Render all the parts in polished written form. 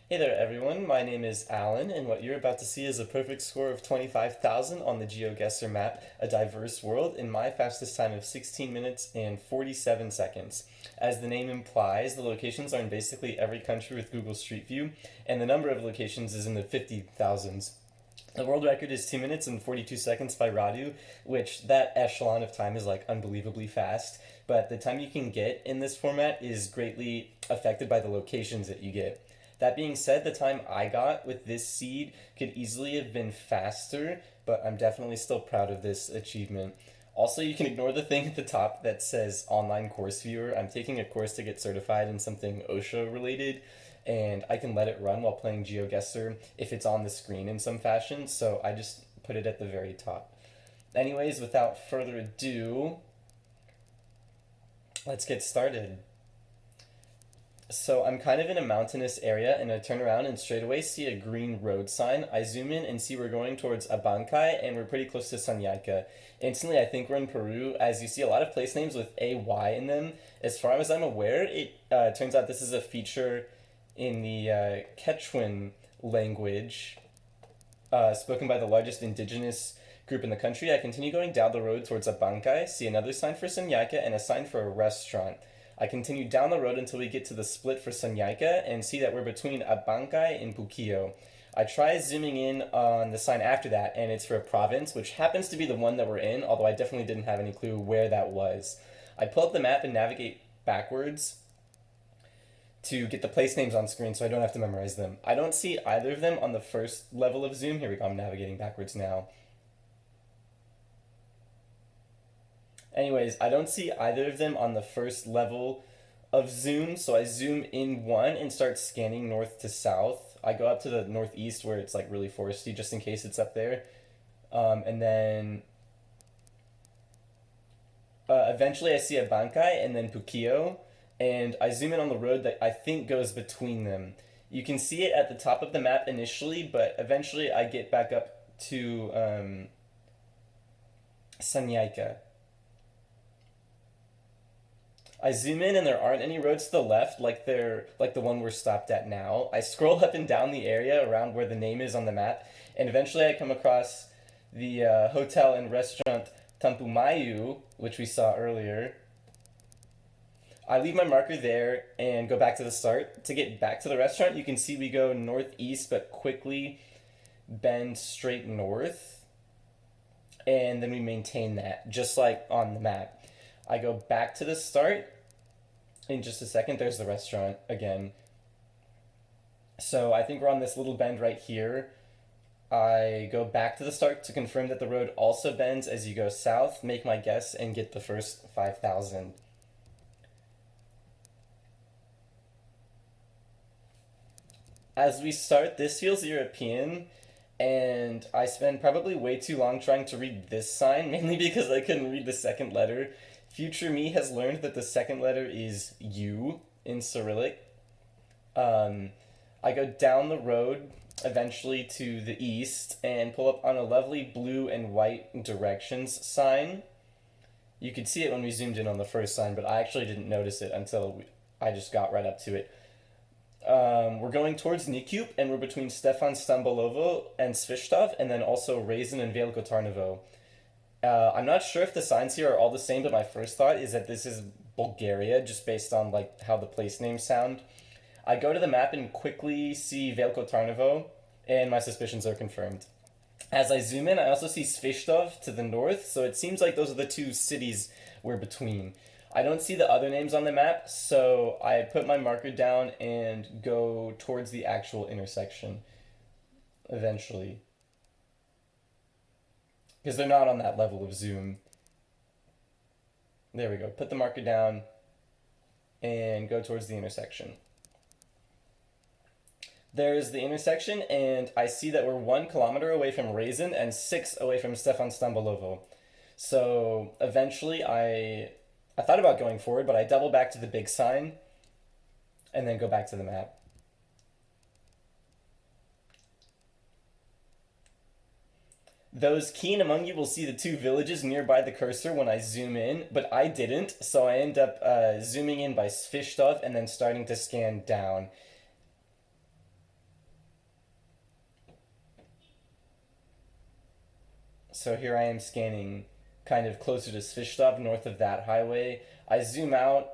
Hey there, everyone. My name is Alan, and what you're about to see is a perfect score of 25,000 on the GeoGuessr map, A Diverse World, in my fastest time of 16 minutes and 47 seconds. As the name implies, the locations are in basically every country with Google Street View, and the number of locations is in the 50,000s. The world record is 2 minutes and 42 seconds by Radu, which that echelon of time is like unbelievably fast. But the time you can get in this format is greatly affected by the locations that you get. That being said, the time I got with this seed could easily have been faster, but I'm definitely still proud of this achievement. Also, you can ignore the thing at the top that says online course viewer. I'm taking a course to get certified in something OSHA related, and I can let it run while playing GeoGuessr if it's on the screen in some fashion, so I just put it at the very top. Anyways, without further ado, let's get started. So I'm kind of in a mountainous area, and I turn around and straight away see a green road sign. I zoom in and see we're going towards Abancay, and we're pretty close to Sanyaica. Instantly, I think we're in Peru, as you see a lot of place names with AY in them. As far as I'm aware, it turns out this is a feature in the Quechuan language, spoken by the largest indigenous group in the country. I continue going down the road towards Abancay, see another sign for Sanyaica, and a sign for a restaurant. I continue down the road until we get to the split for Sanyaica and see that we're between Abancay and Puquio. I try zooming in on the sign after that, and it's for a province, which happens to be the one that we're in, although I definitely didn't have any clue where that was. I pull up the map and navigate backwards to get the place names on screen so I don't have to memorize them. I don't see either of them on the first level of zoom. Here we go, I'm navigating backwards now. Anyways, I don't see either of them on the first level of zoom, so I zoom in one and start scanning north to south. I go up to the northeast where it's like really foresty just in case it's up there. And then eventually I see a Bancay and then Puquio, and I zoom in on the road that I think goes between them. You can see it at the top of the map initially, but eventually I get back up to Sanyaica. I zoom in and there aren't any roads to the left like the one we're stopped at now. I scroll up and down the area around where the name is on the map, and eventually I come across the hotel and restaurant Tampumayu, which we saw earlier. I leave my marker there and go back to the start. To get back to the restaurant, you can see we go northeast but quickly bend straight north, and then we maintain that, just like on the map. I go back to the start. In just a second, there's the restaurant again. So I think we're on this little bend right here. I go back to the start to confirm that the road also bends as you go south, make my guess, and get the first 5,000. As we start, this feels European, and I spend probably way too long trying to read this sign, mainly because I couldn't read the second letter. Future me has learned that the second letter is U in Cyrillic. I go down the road eventually to the east and pull up on a lovely blue and white directions sign. You could see it when we zoomed in on the first sign, but I actually didn't notice it until I just got right up to it. We're going towards Nikup, and we're between Stefan Stambolovo and Svistov, and then also Raisin and Veliko Tarnovo. I'm not sure if the signs here are all the same, but my first thought is that this is Bulgaria, just based on like how the place names sound. I go to the map and quickly see Veliko Tarnovo, and my suspicions are confirmed. As I zoom in, I also see Svistov to the north, so it seems like those are the two cities we're between. I don't see the other names on the map, so I put my marker down and go towards the actual intersection eventually. Because they're not on that level of zoom. There we go. Put the marker down and go towards the intersection. There's the intersection, and I see that we're 1 kilometer away from Raisin and 6 away from Stefan Stambolovo. So eventually I thought about going forward, but I double back to the big sign and then go back to the map. Those keen among you will see the two villages nearby the cursor when I zoom in, but I didn't, so I end up zooming in by Svishtov and then starting to scan down. So here I am scanning kind of closer to Svistov, north of that highway. I zoom out,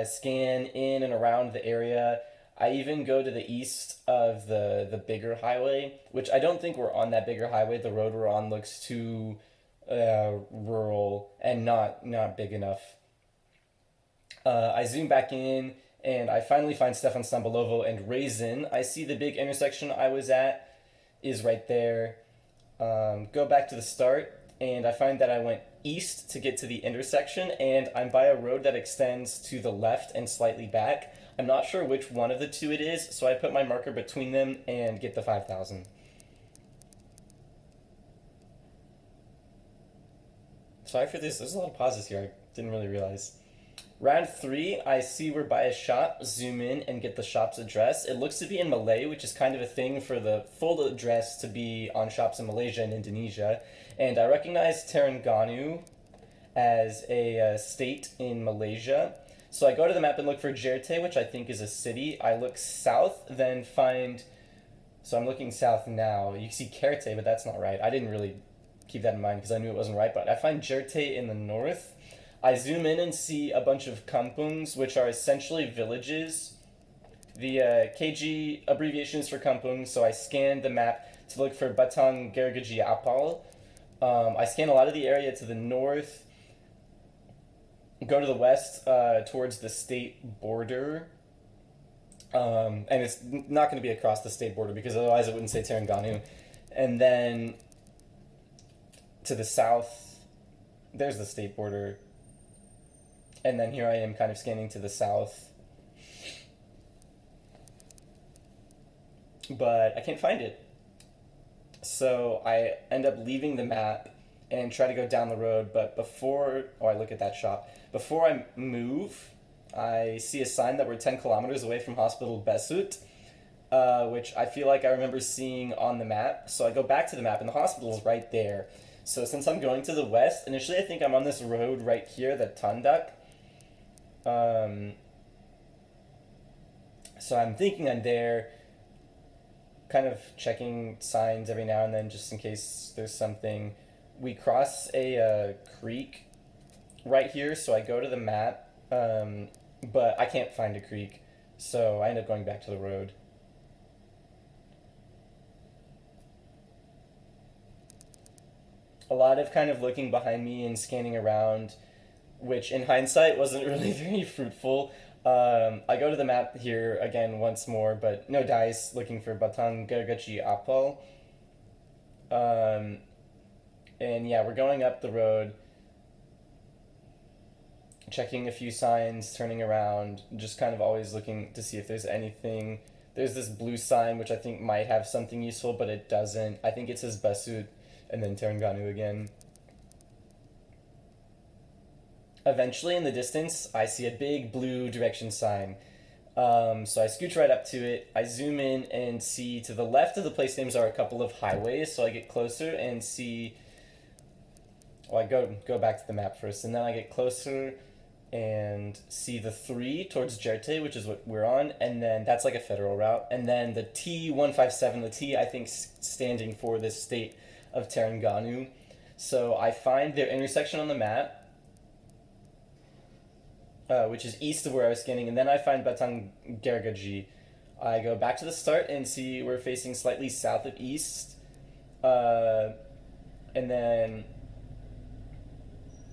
scan in and around the area. I even go to the east of the bigger highway, which I don't think we're on that bigger highway. The road we're on looks too rural and not big enough. I zoom back in and I finally find Stefan Stambulovo and Raisin. I see the big intersection I was at is right there. Go back to the start and I find that I went east to get to the intersection and I'm by a road that extends to the left and slightly back. I'm not sure which one of the two it is, so I put my marker between them and get the 5,000. Sorry for this, there's a lot of pauses here, I didn't really realize. Round 3, I see we're by a shop, zoom in and get the shop's address. It looks to be in Malay, which is kind of a thing for the full address to be on shops in Malaysia and Indonesia. And I recognize Terengganu as a state in Malaysia. So I go to the map and look for Jerte, which I think is a city. I look south, then find... So I'm looking south now. You see Kerte, but that's not right. I didn't really keep that in mind because I knew it wasn't right, but I find Jerte in the north. I zoom in and see a bunch of kampungs, which are essentially villages. The KG abbreviation is for kampung, so I scanned the map to look for Batang Gergaji Apal. I scan a lot of the area to the north, go to the west towards the state border. And it's not going to be across the state border because otherwise it wouldn't say Terengganu. And then to the south, there's the state border. And then here I am kind of scanning to the south. But I can't find it. So I end up leaving the map and try to go down the road. But before... Oh, I look at that shop. Before I move, I see a sign that we're 10 kilometers away from Hospital Besut, which I feel like I remember seeing on the map. So I go back to the map, and the hospital is right there. So since I'm going to the west, initially I think I'm on this road right here, the Tandak. So I'm thinking I'm there, kind of checking signs every now and then just in case there's something. We cross a creek right here, so I go to the map, but I can't find a creek, so I end up going back to the road. A lot of kind of looking behind me and scanning around, which in hindsight wasn't really very fruitful. I go to the map here again once more, but no dice, looking for Batang Gergaji Apal. And yeah, we're going up the road, checking a few signs, turning around, just kind of always looking to see if there's anything. There's this blue sign, which I think might have something useful, but it doesn't. I think it says Basut, and then Terengganu again. Eventually, in the distance, I see a big blue direction sign. So I scooch right up to it. I zoom in and see to the left of the place names are a couple of highways. So I get closer and see... Well, I go back to the map first, and then I get closer and see the 3 towards Jerte, which is what we're on, and then that's like a federal route. And then the T157, the T I think standing for this state of Terengganu. So I find their intersection on the map, which is east of where I was scanning, and then I find Batang Gergaji. I go back to the start and see we're facing slightly south of east, and then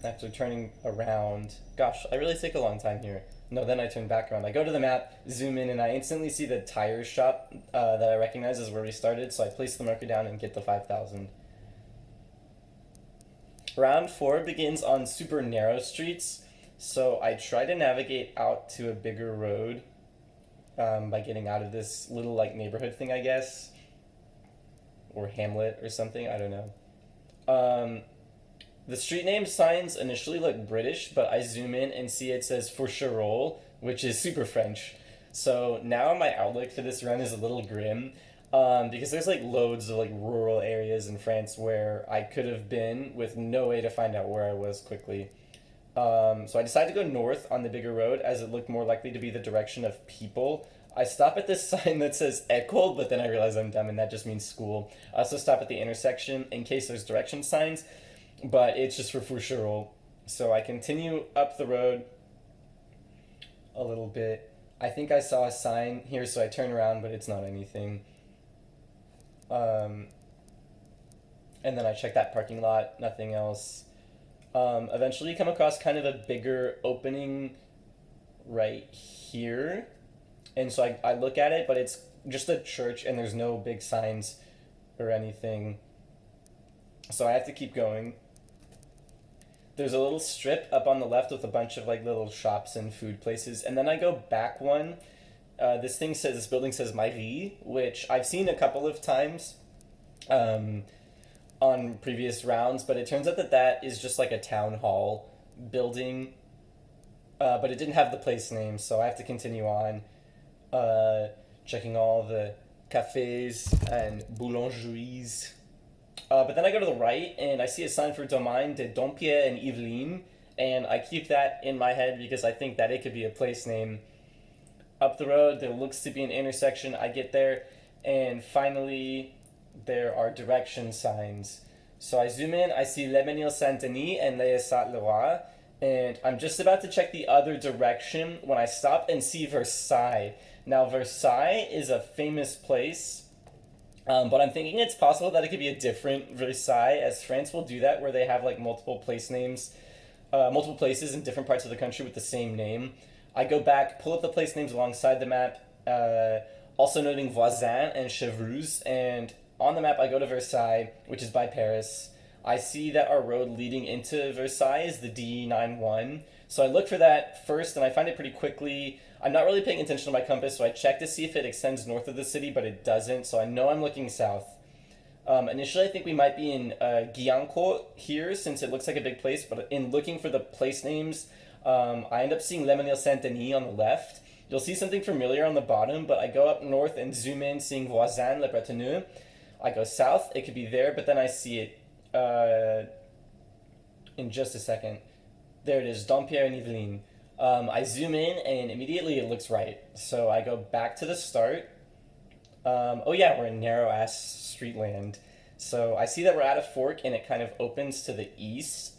after turning around, gosh, I really take a long time here. No, then I turn back around. I go to the map, zoom in, and I instantly see the tire shop that I recognize as where we started, so I place the marker down and get the 5,000. Round 4 begins on super narrow streets, so I try to navigate out to a bigger road by getting out of this little like neighborhood thing, I guess, or hamlet or something, I don't know. The street name signs initially look British, but I zoom in and see it says Fourcherolles, which is super French. So now my outlook for this run is a little grim, because there's like loads of like rural areas in France where I could have been with no way to find out where I was quickly. So I decided to go north on the bigger road as it looked more likely to be the direction of people. I stop at this sign that says Ecole, but then I realize I'm dumb and that just means school. I also stop at the intersection in case there's direction signs, but it's just for Foucherolles. So I continue up the road a little bit. I think I saw a sign here, so I turn around, but it's not anything. Um, and then I check that parking lot, nothing else. Eventually, you come across kind of a bigger opening right here. And so I look at it, but it's just a church and there's no big signs or anything. So I have to keep going. There's a little strip up on the left with a bunch of like little shops and food places. And then I go back one. This building says Marie, which I've seen a couple of times um, on previous rounds, but it turns out that that is just like a town hall building. But it didn't have the place name, so I have to continue on. Checking all the cafes and boulangeries. But then I go to the right and I see a sign for Domaine de Dompierre and Yvelines, and I keep that in my head because I think that it could be a place name. Up the road, there looks to be an intersection. I get there, and finally, there are direction signs. So I zoom in, I see Le Menil Saint Denis and Les Essat Leroy, and I'm just about to check the other direction when I stop and see Versailles. Now, Versailles is a famous place, but I'm thinking it's possible that it could be a different Versailles, as France will do that, where they have like multiple place names, multiple places in different parts of the country with the same name. I go back, pull up the place names alongside the map, also noting Voisin and Chevreuse, and on the map I go to Versailles, which is by Paris. I see that our road leading into Versailles is the D91, so I look for that first, and I find it pretty quickly. I'm not really paying attention to my compass, so I check to see if it extends north of the city, but it doesn't, so I know I'm looking south. Initially, I think we might be in Guyancourt here, since it looks like a big place, but in looking for the place names, I end up seeing Le Menil Saint Denis on the left. You'll see something familiar on the bottom, but I go up north and zoom in, seeing Voisin, Le Bretonneux. I go south, it could be there, but then I see it in just a second. There it is, Dompierre and Yvelines. I zoom in, and immediately it looks right. So I go back to the start. Oh yeah, we're in narrow-ass street land. So I see that we're at a fork, and it kind of opens to the east.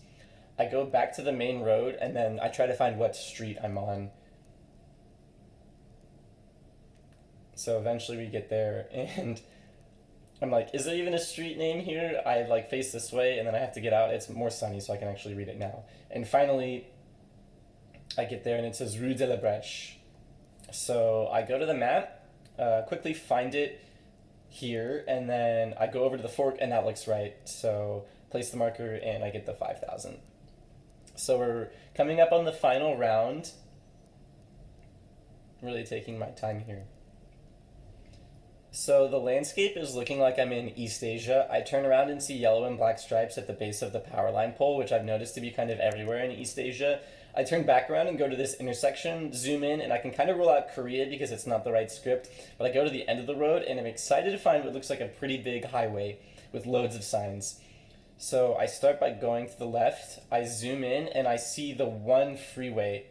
I go back to the main road, and then I try to find what street I'm on. So eventually we get there, and I'm like, is there even a street name here? I like face this way, and then I have to get out. It's more sunny, so I can actually read it now. And finally, I get there, and it says Rue de la Brèche. So I go to the map, quickly find it here, and then I go over to the fork, and that looks right. So place the marker, and I get the 5,000. So we're coming up on the final round. I'm really taking my time here. So the landscape is looking like I'm in East Asia. I turn around and see yellow and black stripes at the base of the power line pole, which I've noticed to be kind of everywhere in East Asia. I turn back around and go to this intersection, zoom in, and I can kind of rule out Korea because it's not the right script. But I go to the end of the road, and I'm excited to find what looks like a pretty big highway with loads of signs. So I start by going to the left, I zoom in, and I see the one freeway.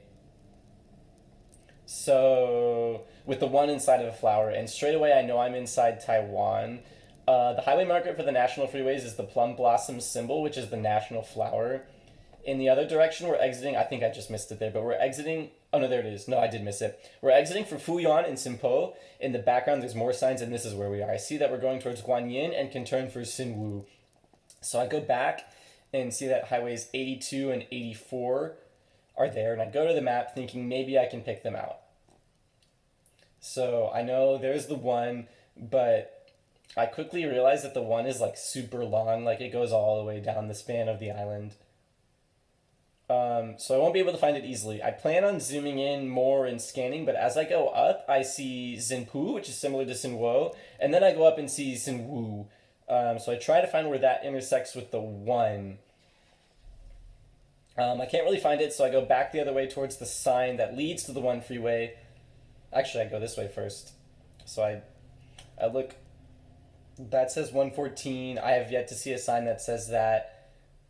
So, with the one inside of a flower, and straight away I know I'm inside Taiwan. The highway marker for the national freeways is the plum blossom symbol, which is the national flower. In the other direction, we're exiting, I think I just missed it there, but we're exiting, oh no, there it is. No, I did miss it. We're exiting for Fuyuan and Simpo. In the background, there's more signs, and this is where we are. I see that we're going towards Guanyin and can turn for Sinwu. So I go back and see that highways 82 and 84 are there, and I go to the map thinking maybe I can pick them out. So I know there's the one, but I quickly realize that the one is like super long, like it goes all the way down the span of the island. So I won't be able to find it easily. I plan on zooming in more and scanning, but as I go up, I see Zinpu, which is similar to Sinwo, and then I go up and see Sinwu. So I try to find where that intersects with the one. I can't really find it, so I go back the other way towards the sign that leads to the one freeway. Actually, I go this way first. So I look, that says 114. I have yet to see a sign that says that.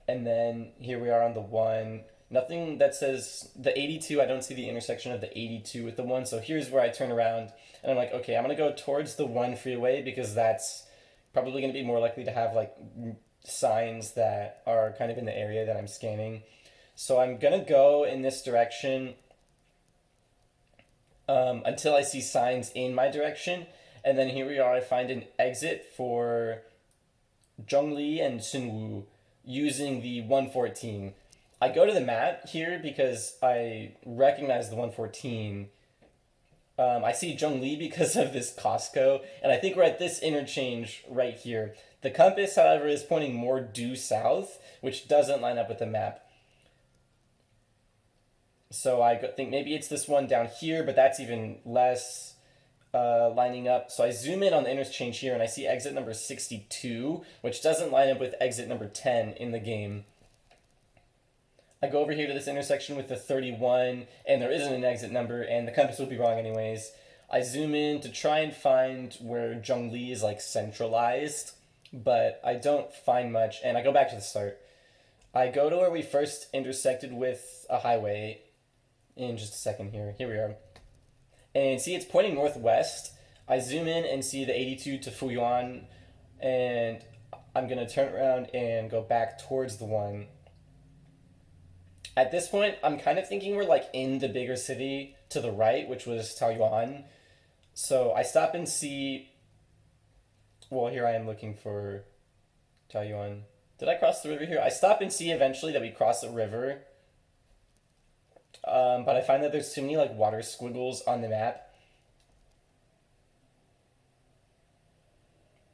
And then here we are on the one. Nothing that says the 82. I don't see the intersection of the 82 with the 1. So here's where I turn around and I'm like, okay, I'm going to go towards the 1 freeway because that's probably going to be more likely to have like signs that are kind of in the area that I'm scanning. So I'm going to go in this direction until I see signs in my direction. And then here we are, I find an exit for Zhongli and Sunwu using the 114. I go to the map here because I recognize the 114. I see Zhongli because of this Costco, and I think we're at this interchange right here. The compass, however, is pointing more due south, which doesn't line up with the map. So I think maybe it's this one down here, but that's even less lining up. So I zoom in on the interchange here, and I see exit number 62, which doesn't line up with exit number 10 in the game. I go over here to this intersection with the 31, and there isn't an exit number, and the compass would be wrong anyways. I zoom in to try and find where Zhongli is like centralized, but I don't find much, and I go back to the start. I go to where we first intersected with a highway in just a second here. Here we are. And see, it's pointing northwest. I zoom in and see the 82 to Fuyuan, and I'm going to turn around and go back towards the 1. At this point, I'm kind of thinking we're like in the bigger city to the right, which was Taoyuan. So I stop and see. Well, here I am looking for Taoyuan. Did I cross the river here? I stop and see eventually that we cross a river. But I find that there's too many like water squiggles on the map.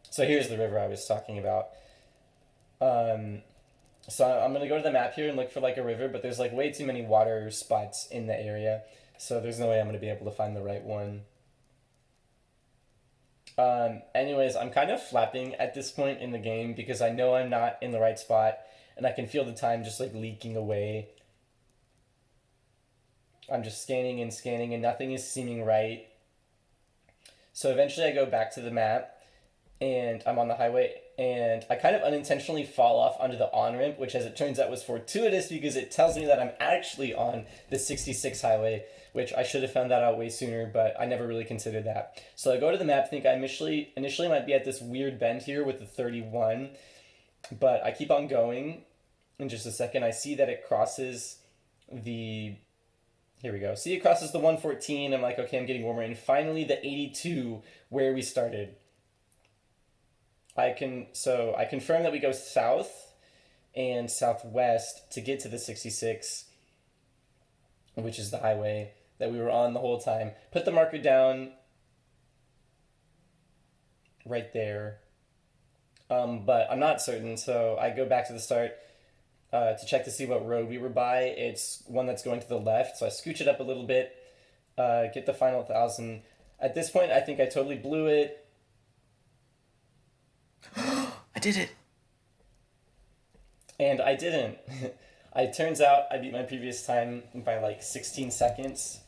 So here's the river I was talking about. So I'm going to go to the map here and look for like a river, but there's like way too many water spots in the area. So there's no way I'm going to be able to find the right one. Anyways, I'm kind of flapping at this point in the game because I know I'm not in the right spot and I can feel the time just like leaking away. I'm just scanning and nothing is seeming right. So eventually I go back to the map and I'm on the highway and I kind of unintentionally fall off onto the on-ramp, which as it turns out was fortuitous because it tells me that I'm actually on the 66 highway, which I should have found that out way sooner, but I never really considered that. So I go to the map, think I initially might be at this weird bend here with the 31, but I keep on going. In just a second, I see that it crosses the... Here we go. See, it crosses the 114. I'm like, okay, I'm getting warmer. And finally, the 82, where we started. I confirm that we go south and southwest to get to the 66, which is the highway that we were on the whole time. Put the marker down right there. But I'm not certain, so I go back to the start to check to see what road we were by. It's one that's going to the left, so I scooch it up a little bit, get the final 1,000. At this point, I think I totally blew it. I did it. And I didn't. It turns out I beat my previous time by like 16 seconds.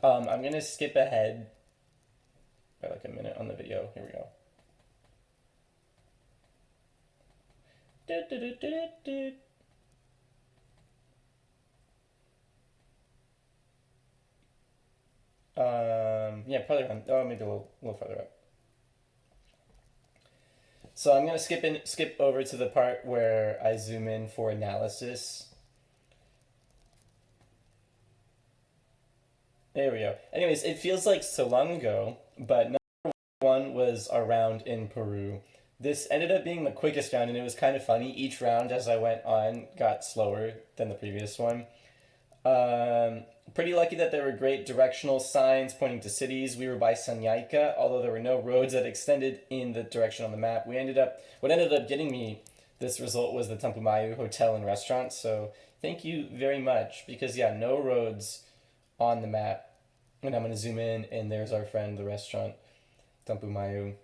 I'm going to skip ahead by like a minute on the video. Here we go. Yeah, probably around, maybe a little further up. So I'm gonna skip over to the part where I zoom in for analysis. There we go. Anyways, it feels like so long ago, but number 1 was a round in Peru. This ended up being the quickest round, and it was kind of funny. Each round, as I went on, got slower than the previous one. Pretty lucky that there were great directional signs pointing to cities. We were by Sanyaika, although there were no roads that extended in the direction on the map. What ended up getting me this result was the Tampumayu Hotel and Restaurant, so thank you very much, because yeah, no roads on the map. And I'm going to zoom in, and there's our friend, the restaurant, Tampumayu.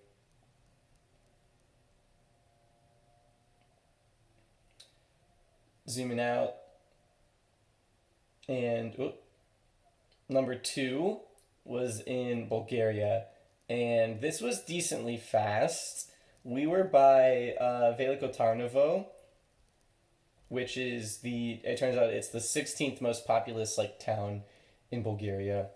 Zooming out. And number 2 was in Bulgaria, and this was decently fast. We were by Veliko Tarnovo, which is it turns out it's the 16th most populous like town in Bulgaria.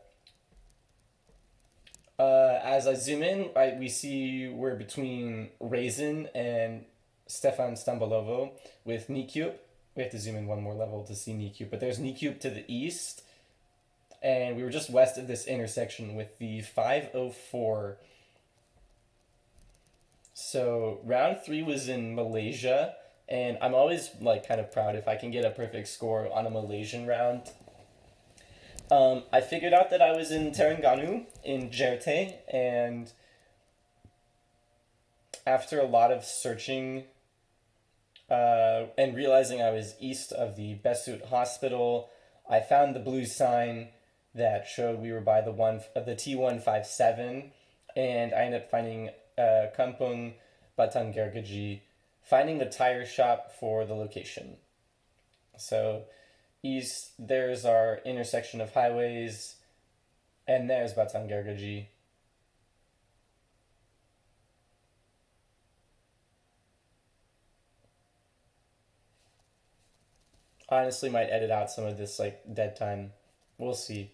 As I zoom in, we see we're between Raisin and Stefan Stambolovo with Nikyup. We have to zoom in one more level to see Nikyup, but there's Nikyup to the east, and we were just west of this intersection with the 504. So round 3 was in Malaysia, and I'm always like kind of proud if I can get a perfect score on a Malaysian round. I figured out that I was in Terengganu in Jerte, and after a lot of searching and realizing I was east of the Besut Hospital, I found the blue sign that showed we were by the T157, and I ended up finding Kampung Batang Gergaji, finding the tire shop for the location. So east, there's our intersection of highways, and there's Batang Gergaji. I honestly might edit out some of this like dead time. We'll see.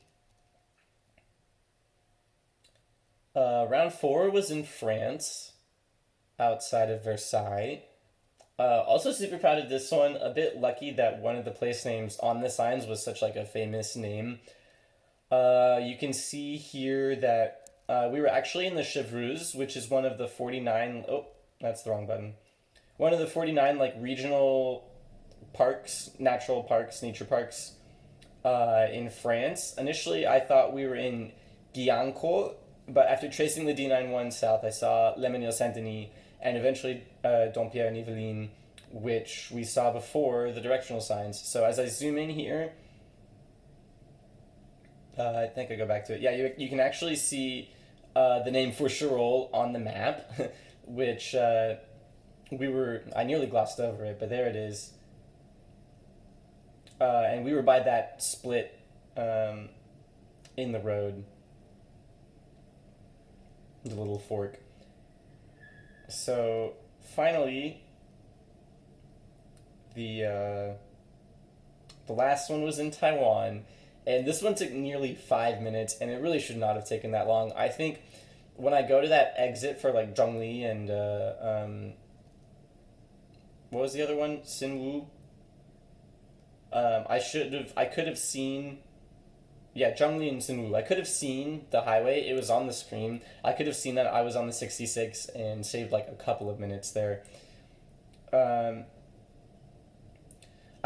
Round 4 was in France, outside of Versailles. Also super proud of this one. A bit lucky that one of the place names on the signs was such like a famous name. You can see here that we were actually in the Chevreuse, which is one of the 49. Oh, that's the wrong button. One of the 49 like regional parks, natural parks, nature parks in France. Initially, I thought we were in Guyancourt, but after tracing the D91 south, I saw Le Mesnil-Saint-Denis and eventually Dompierre-en-Yvelines, which we saw before the directional signs. So as I zoom in here, I think I go back to it. Yeah, you can actually see the name Faucherolles on the map, which I nearly glossed over it, but there it is. And we were by that split in the road, the little fork. So finally, the last one was in Taiwan, and this one took nearly 5 minutes, and it really should not have taken that long. I think when I go to that exit for like Zhongli and what was the other one? Sinwu. I could have seen, yeah, Zhongli and Sinwu. I could have seen the highway. It was on the screen. I could have seen that I was on the 66 and saved like a couple of minutes there. I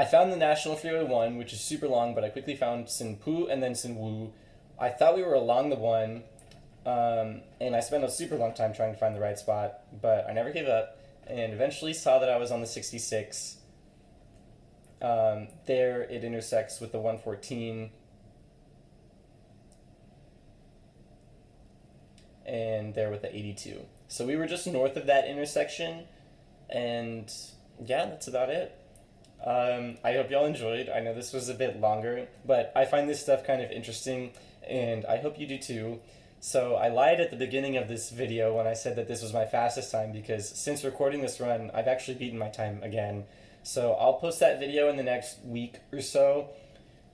found the National Freeway 1, which is super long, but I quickly found Sinpu and then Sinwu. I thought we were along the 1, and I spent a super long time trying to find the right spot, but I never gave up, and eventually saw that I was on the 66. There it intersects with the 114, and there with the 82. So we were just north of that intersection, and yeah, that's about it. I hope y'all enjoyed. I know this was a bit longer, but I find this stuff kind of interesting, and I hope you do too. So I lied at the beginning of this video when I said that this was my fastest time, because since recording this run, I've actually beaten my time again. So I'll post that video in the next week or so.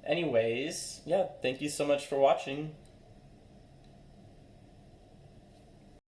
Anyways, yeah, thank you so much for watching.